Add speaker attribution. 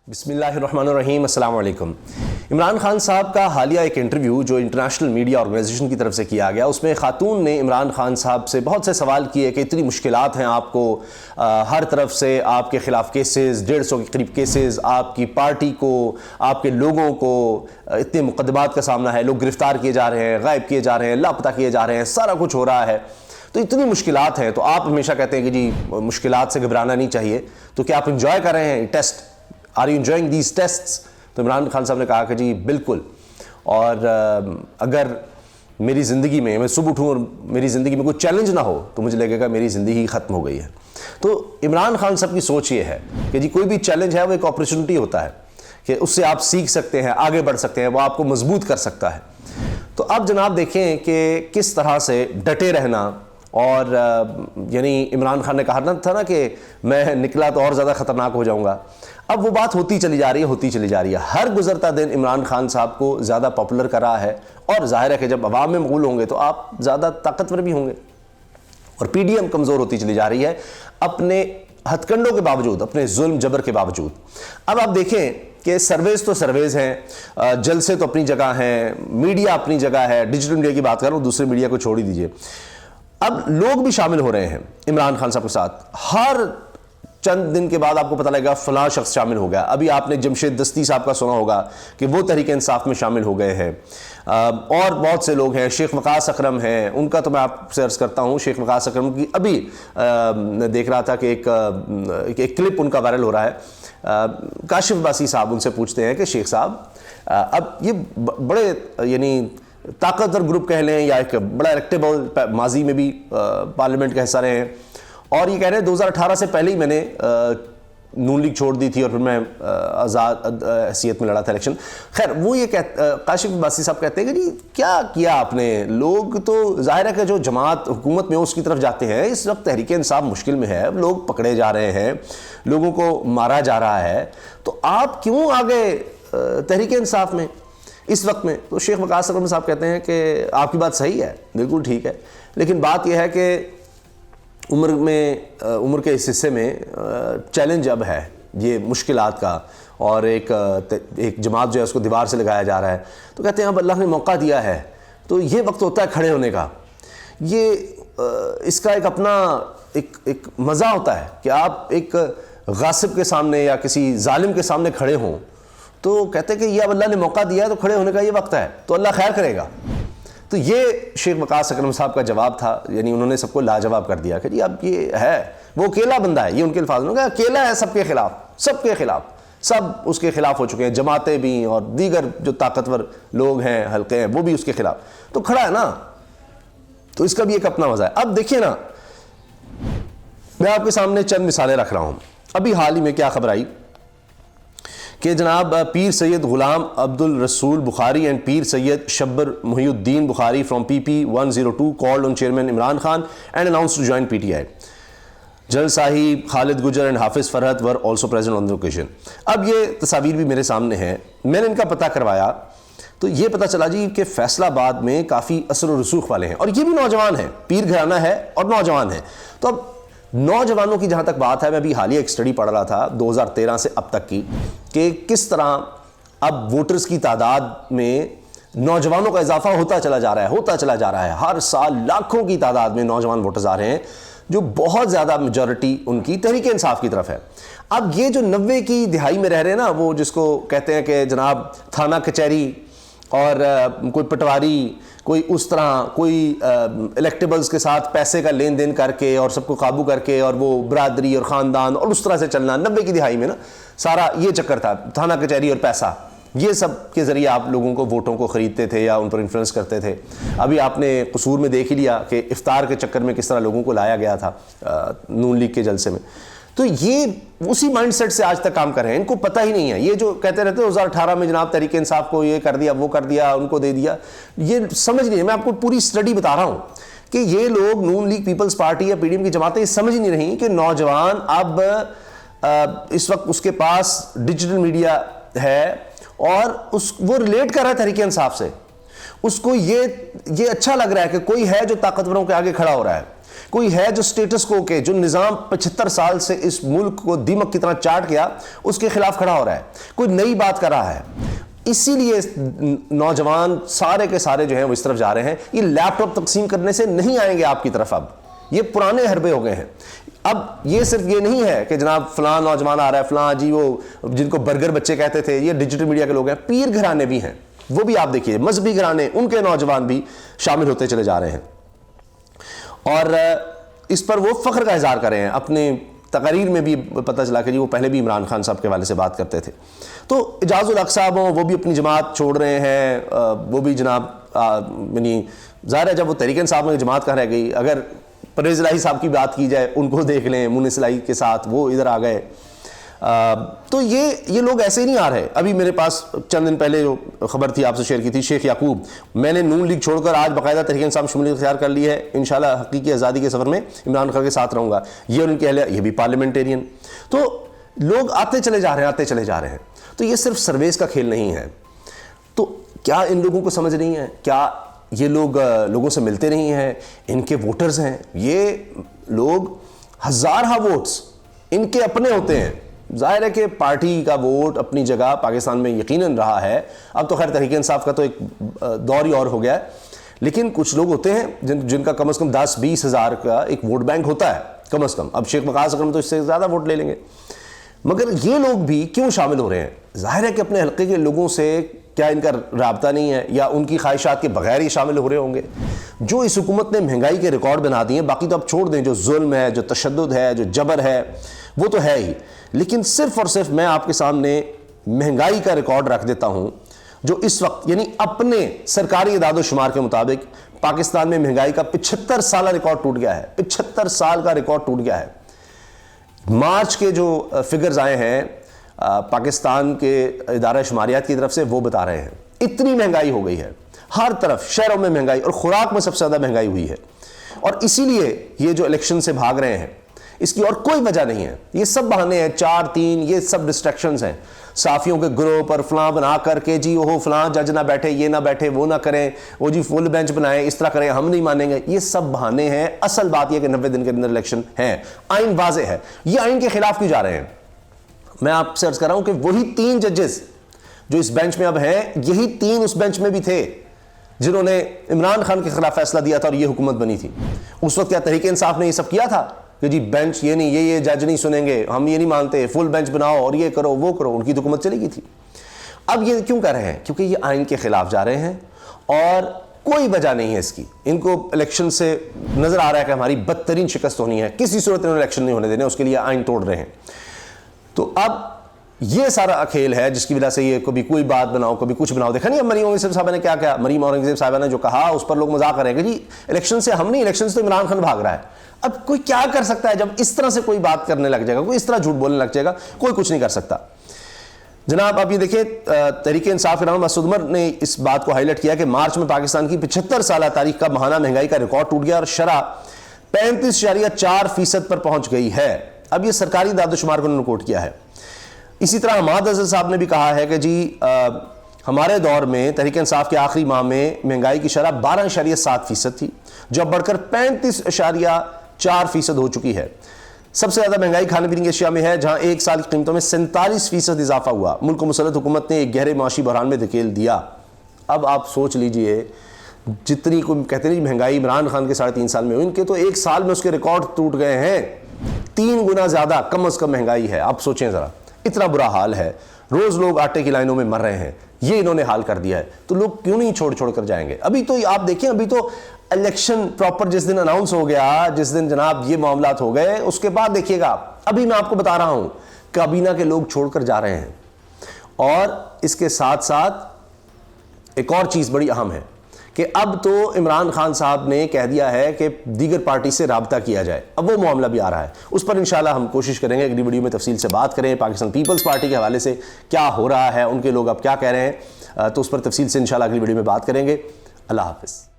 Speaker 1: بسم اللہ الرحمن الرحیم، السلام علیکم۔ عمران خان صاحب کا حالیہ ایک انٹرویو جو انٹرنیشنل میڈیا آرگنائزیشن کی طرف سے کیا گیا، اس میں خاتون نے عمران خان صاحب سے بہت سے سوال کیے کہ اتنی مشکلات ہیں آپ کو، ہر طرف سے آپ کے خلاف کیسز، 150 کے قریب کیسز، آپ کی پارٹی کو، آپ کے لوگوں کو اتنے مقدمات کا سامنا ہے، لوگ گرفتار کیے جا رہے ہیں، غائب کیے جا رہے ہیں، لاپتہ کیے جا رہے ہیں، سارا کچھ ہو رہا ہے، تو اتنی مشکلات ہیں۔ تو آپ ہمیشہ کہتے ہیں کہ جی مشکلات سے گھبرانا نہیں چاہیے، تو کیا آپ انجوائے کر رہے ہیں test? Are you enjoying these tests? تو عمران خان صاحب نے کہا کہ جی بالکل، اور اگر میری زندگی میں صبح اٹھوں اور میری زندگی میں کوئی چیلنج نہ ہو تو مجھے لگے گا میری زندگی ختم ہو گئی ہے۔ تو عمران خان صاحب کی سوچ یہ ہے کہ جی کوئی بھی چیلنج ہے وہ ایک اپرچونٹی ہوتا ہے کہ اس سے آپ سیکھ سکتے ہیں، آگے بڑھ سکتے ہیں، وہ آپ کو مضبوط کر سکتا ہے۔ تو اب جناب دیکھیں کہ کس طرح سے ڈٹے رہنا، اور یعنی عمران خان نے کہا تھا نا کہ میں نکلا تو اور زیادہ خطرناک ہو جاؤں گا، اب وہ بات ہوتی چلی جا رہی ہے۔ ہر گزرتا دن عمران خان صاحب کو زیادہ پاپولر کر رہا ہے، اور ظاہر ہے کہ جب عوام میں مقبول ہوں گے تو آپ زیادہ طاقتور بھی ہوں گے، اور پی ڈی ایم کمزور ہوتی چلی جا رہی ہے اپنے ہتھ کنڈوں کے باوجود، اپنے ظلم جبر کے باوجود۔ اب آپ دیکھیں کہ سرویز تو سرویز ہیں، جلسے تو اپنی جگہ ہیں، میڈیا اپنی جگہ ہے، ڈیجیٹل میڈیا کی بات کروں، دوسرے میڈیا کو چھوڑ ہی دیجئے۔ اب لوگ بھی شامل ہو رہے ہیں عمران خان صاحب کے ساتھ، ہر چند دن کے بعد آپ کو پتہ لگے گا فلاں شخص شامل ہو گیا۔ ابھی آپ نے جمشید دستی صاحب کا سنا ہوگا کہ وہ تحریک انصاف میں شامل ہو گئے ہیں، اور بہت سے لوگ ہیں، شیخ وقاص اکرم ہیں، ان کا تو میں آپ سے عرض کرتا ہوں، شیخ وقاص اکرم کی ابھی دیکھ رہا تھا کہ ایک کلپ ان کا وائرل ہو رہا ہے۔ کاشف عباسی صاحب ان سے پوچھتے ہیں کہ شیخ صاحب، اب یہ بڑے یعنی طاقتور گروپ کہہ لیں یا ایک بڑا ایکٹیبل، ماضی میں بھی پارلیمنٹ کا حصہ رہے ہیں، اور یہ کہہ رہے ہیں 2018 سے پہلے ہی میں نے نون لیگ چھوڑ دی تھی اور پھر میں آزاد حیثیت میں لڑا تھا الیکشن۔ خیر وہ یہ کاشف عباسی صاحب کہتے ہیں کہ جی کیا آپ نے، لوگ تو ظاہر ہے کہ جو جماعت حکومت میں اس کی طرف جاتے ہیں، اس وقت تحریک انصاف مشکل میں ہے، لوگ پکڑے جا رہے ہیں، لوگوں کو مارا جا رہا ہے، تو آپ کیوں آگے تحریک انصاف میں اس وقت میں؟ تو شیخ وقاص اکرم صاحب کہتے ہیں کہ آپ کی بات صحیح ہے، بالکل ٹھیک ہے، لیکن بات یہ ہے کہ عمر کے اس حصے میں چیلنج اب ہے یہ مشکلات کا، اور ایک جماعت جو ہے اس کو دیوار سے لگایا جا رہا ہے۔ تو کہتے ہیں اب اللہ نے موقع دیا ہے تو یہ وقت ہوتا ہے کھڑے ہونے کا، یہ اس کا ایک اپنا ایک مزہ ہوتا ہے کہ آپ ایک غاصب کے سامنے یا کسی ظالم کے سامنے کھڑے ہوں، تو کہتے ہیں کہ یہ اب اللہ نے موقع دیا ہے تو کھڑے ہونے کا یہ وقت ہے، تو اللہ خیر کرے گا۔ تو یہ شیخ وقاص اکرم صاحب کا جواب تھا، یعنی انہوں نے سب کو لاجواب کر دیا کہ جی اب یہ ہے، وہ اکیلا بندہ ہے، یہ ان کے الفاظ میں اکیلا ہے، سب کے خلاف سب اس کے خلاف ہو چکے ہیں، جماعتیں بھی اور دیگر جو طاقتور لوگ ہیں، حلقے ہیں، وہ بھی اس کے خلاف، تو کھڑا ہے نا، تو اس کا بھی ایک اپنا مزہ ہے۔ اب دیکھیے نا، میں آپ کے سامنے چند مثالیں رکھ رہا ہوں۔ ابھی حال ہی میں کیا خبر آئی کہ جناب پیر سید غلام عبد الرسول بخاری and Pir Syed Shabbar Mohi Uddin Bukhari from PP 102 called on Chairman Imran Khan and announced to join PTI. General صاحب خالد گجر اینڈ حافظ فرحت were also present on the occasion. اب یہ تصاویر بھی میرے سامنے ہیں، میں نے ان کا پتہ کروایا تو یہ پتہ چلا جی کہ فیصل آباد میں کافی اثر و رسوخ والے ہیں، اور یہ بھی نوجوان ہیں، پیر گھرانہ ہے اور نوجوان ہیں۔ تو اب نوجوانوں کی جہاں تک بات ہے، میں ابھی حالیہ ایک اسٹڈی پڑھ رہا تھا 2013 سے اب تک کی، کہ کس طرح اب ووٹرز کی تعداد میں نوجوانوں کا اضافہ ہوتا چلا جا رہا ہے، ہر سال لاکھوں کی تعداد میں نوجوان ووٹرز آ رہے ہیں، جو بہت زیادہ میجورٹی ان کی تحریک انصاف کی طرف ہے۔ اب یہ جو 90 کی دہائی میں رہ رہے ہیں نا، وہ جس کو کہتے ہیں کہ جناب تھانہ کچہری اور کوئی پٹواری، کوئی اس طرح کوئی الیکٹیبلز کے ساتھ پیسے کا لین دین کر کے اور سب کو قابو کر کے، اور وہ برادری اور خاندان اور اس طرح سے چلنا، 90 کی دہائی میں نا سارا یہ چکر تھا، تھانہ کچہری اور پیسہ، یہ سب کے ذریعے آپ لوگوں کو ووٹوں کو خریدتے تھے یا ان پر انفلوئنس کرتے تھے۔ ابھی آپ نے قصور میں دیکھ ہی لیا کہ افطار کے چکر میں کس طرح لوگوں کو لایا گیا تھا نون لیگ کے جلسے میں۔ تو یہ اسی مائنڈ سیٹ سے آج تک کام کر رہے ہیں، ان کو پتہ ہی نہیں ہے، یہ جو کہتے رہتے ہیں 2018 میں جناب تحریک انصاف کو یہ کر دیا، وہ کر دیا، ان کو دے دیا، یہ سمجھ نہیں ہے۔ میں آپ کو پوری اسٹڈی بتا رہا ہوں کہ یہ لوگ نون لیگ، پیپلز پارٹی یا PDM کی جماعتیں یہ سمجھ نہیں رہی کہ نوجوان اب اس وقت اس کے پاس ڈیجیٹل میڈیا ہے، اور وہ ریلیٹ کر رہا ہے تحریک انصاف سے، اس کو یہ اچھا لگ رہا ہے کہ کوئی ہے جو طاقتوروں کے آگے کھڑا ہو رہا ہے، کوئی ہے جو سٹیٹس کو کہ جو نظام 75 سال سے اس ملک کو دیمک کی طرح چاٹ گیا اس کے خلاف کھڑا ہو رہا ہے, کوئی نئی بات کر رہا ہے. اسی لیے نوجوان سارے کے سارے جو ہیں وہ اس طرف جا رہے ہیں. یہ لیپ ٹاپ تقسیم کرنے سے نہیں آئیں گے آپ کی طرف, اب یہ پرانے حربے ہو گئے ہیں. اب یہ صرف یہ نہیں ہے کہ جناب فلاں نوجوان آ رہا ہے, فلاں جی وہ جن کو برگر بچے کہتے تھے, یہ ڈیجیٹل میڈیا کے لوگ ہیں. پیر گھرانے بھی ہیں, وہ بھی آپ دیکھیے, مذہبی گھرانے, ان کے نوجوان بھی شامل ہوتے چلے جا رہے ہیں, اور اس پر وہ فخر کا اظہار کر رہے ہیں. اپنے تقاریر میں بھی پتہ چلا کہ جی وہ پہلے بھی عمران خان صاحب کے حوالے سے بات کرتے تھے. تو اعجاز الحق صاحب ہوں, وہ بھی اپنی جماعت چھوڑ رہے ہیں, وہ بھی جناب یعنی ظاہر ہے جب وہ تحریک انصاف میں جماعت کہاں رہ گئی. اگر پرویز الہی صاحب کی بات کی جائے, ان کو دیکھ لیں, مونس الہی کے ساتھ وہ ادھر آ گئے. تو یہ لوگ ایسے ہی نہیں آ رہے. ابھی میرے پاس چند دن پہلے جو خبر تھی آپ سے شیئر کی تھی, شیخ یعقوب, میں نے نون لیگ چھوڑ کر آج باقاعدہ تحریک انصاف میں شمولیت اختیار کر لی ہے, انشاءاللہ حقیقی آزادی کے سفر میں عمران خان کے ساتھ رہوں گا. یہ ان کے اہلیہ, یہ بھی پارلیمنٹیرین. تو لوگ آتے چلے جا رہے ہیں. تو یہ صرف سرویز کا کھیل نہیں ہے. تو کیا ان لوگوں کو سمجھ نہیں ہے؟ کیا یہ لوگ لوگوں سے ملتے نہیں ہیں؟ ان کے ووٹرز ہیں یہ لوگ, ہزارہ ووٹس ان کے اپنے ہوتے ہیں. ظاہر ہے کہ پارٹی کا ووٹ اپنی جگہ پاکستان میں یقیناً رہا ہے. اب تو خیر تحریک انصاف کا تو ایک دور ہی اور ہو گیا ہے, لیکن کچھ لوگ ہوتے ہیں جن کا کم از کم 10-20 ہزار کا ایک ووٹ بینک ہوتا ہے کم از کم. اب شیخ وقاص اکرم تو اس سے زیادہ ووٹ لے لیں گے. مگر یہ لوگ بھی کیوں شامل ہو رہے ہیں؟ ظاہر ہے کہ اپنے حلقے کے لوگوں سے کیا ان کا رابطہ نہیں ہے, یا ان کی خواہشات کے بغیر ہی شامل ہو رہے ہوں گے. جو اس حکومت نے مہنگائی کے ریکارڈ بنا دیے ہیں, باقی تو اب چھوڑ دیں, جو ظلم ہے, جو تشدد ہے, جو جبر ہے, وہ تو ہے ہی, لیکن صرف اور صرف میں آپ کے سامنے مہنگائی کا ریکارڈ رکھ دیتا ہوں جو اس وقت, یعنی اپنے سرکاری اعداد و شمار کے مطابق پاکستان میں مہنگائی کا 75 سالہ ریکارڈ ٹوٹ گیا ہے. 75 سال کا ریکارڈ ٹوٹ گیا ہے. مارچ کے جو فگرز آئے ہیں پاکستان کے ادارہ شماریات کی طرف سے, وہ بتا رہے ہیں اتنی مہنگائی ہو گئی ہے. ہر طرف شہروں میں مہنگائی, اور خوراک میں سب سے زیادہ مہنگائی ہوئی ہے. اور اسی لیے یہ جو الیکشن سے بھاگ رہے ہیں, اس کی اور کوئی وجہ نہیں ہے. یہ سب بہانے ہیں, 4-3, یہ سب ڈسٹریکشنز ہیں. صحافیوں کے گروہ پر فلاں بنا کر کے جی وہ فلاں جج نہ بیٹھے, یہ نہ بیٹھے, وہ نہ کریں, وہ جی فل بینچ بنائیں, اس طرح کریں, ہم نہیں مانیں گے. یہ سب بہانے ہیں. اصل بات یہ کہ 90 دن کے اندر الیکشن ہے. آئین واضح ہے. یہ آئین کے خلاف کیوں جا رہے ہیں؟ میں آپ سے عرض کر رہا ہوں کہ وہی 3 ججز جو اس بینچ میں اب ہیں, یہی 3 اس بینچ میں بھی تھے جنہوں نے عمران خان کے خلاف فیصلہ دیا تھا اور یہ حکومت بنی تھی. اس وقت کیا تحریک انصاف نے یہ سب کیا تھا کہ جی بینچ یہ نہیں, یہ جج نہیں سنیں گے, ہم یہ نہیں مانتے, فل بینچ بناؤ اور یہ کرو وہ کرو؟ ان کی حکومت چلی گئی تھی. اب یہ کیوں کر رہے ہیں؟ کیونکہ یہ آئین کے خلاف جا رہے ہیں, اور کوئی وجہ نہیں ہے اس کی. ان کو الیکشن سے نظر آ رہا ہے کہ ہماری بدترین شکست ہونی ہے, کسی صورت میں الیکشن نہیں ہونے دینے, اس کے لیے آئین توڑ رہے ہیں. تو اب یہ سارا کھیل ہے جس کی وجہ سے یہ کبھی کوئی بات بناؤ, کبھی کچھ بناؤ. دیکھا نہیں اب مریم اورنگزیب صاحبہ نے کیا کیا؟ مریم اورنگزیب صاحبہ نے جو کہا اس پر لوگ مذاق کر رہے ہیں کہ جی الیکشن سے ہم نہیں, الیکشن سے تو عمران خان بھاگ رہا ہے. اب کوئی کیا کر سکتا ہے جب اس طرح سے کوئی بات کرنے لگ جائے گا, کوئی اس طرح جھوٹ بولنے لگ جائے گا؟ کوئی کچھ نہیں کر سکتا. جناب آپ یہ دیکھیں, تحریک انصاف کے رہنما مسعود عمر نے اس بات کو ہائی لائٹ کیا کہ مارچ میں پاکستان کی 75 سالہ تاریخ کا ماہانہ مہنگائی کا ریکارڈ ٹوٹ گیا اور شرح 35.4% پر پہنچ گئی ہے. اب یہ سرکاری اعداد و شمار کو انہوں نے کوٹ کیا ہے. اسی طرح حماد اظہر صاحب نے بھی کہا ہے کہ جی ہمارے دور میں تحریک انصاف کے آخری ماہ میں مہنگائی کی شرح 12.7% تھی, جو اب بڑھ کر 35.4% ہو چکی ہے. سب سے زیادہ مہنگائی کھانے پینے کی اشیاء میں ہے, جہاں ایک سال کی قیمتوں میں 47% اضافہ ہوا. ملک کو مسلط حکومت نے ایک گہرے معاشی بحران میں دھکیل دیا. اب آپ سوچ لیجئے, جتنی کوئی کہتے ہیں مہنگائی عمران خان کے 3.5 سال میں ہوئی, ان کے تو ایک سال میں اس کے ریکارڈ ٹوٹ گئے ہیں. 3 گنا زیادہ کم از کم مہنگائی ہے. آپ سوچیں ذرا, اتنا برا حال ہے. روز لوگ آٹے کی لائنوں میں مر رہے ہیں. یہ انہوں نے حال کر دیا ہے. تو لوگ کیوں نہیں چھوڑ کر جائیں گے؟ ابھی تو آپ دیکھیں, ابھی تو الیکشن پراپر جس دن اناؤنس ہو گیا, جس دن جناب یہ معاملات ہو گئے, اس کے بعد دیکھیے گا. ابھی میں آپ کو بتا رہا ہوں کابینہ کے لوگ چھوڑ کر جا رہے ہیں. اور اس کے ساتھ ساتھ ایک اور چیز بڑی اہم ہے کہ اب تو عمران خان صاحب نے کہہ دیا ہے کہ دیگر پارٹی سے رابطہ کیا جائے. اب وہ معاملہ بھی آ رہا ہے. اس پر انشاءاللہ ہم کوشش کریں گے اگلی ویڈیو میں تفصیل سے بات کریں. پاکستان پیپلز پارٹی کے حوالے سے کیا ہو رہا ہے, ان کے لوگ اب کیا کہہ رہے ہیں, تو اس پر تفصیل سے انشاءاللہ اگلی ویڈیو میں بات کریں گے. اللہ حافظ.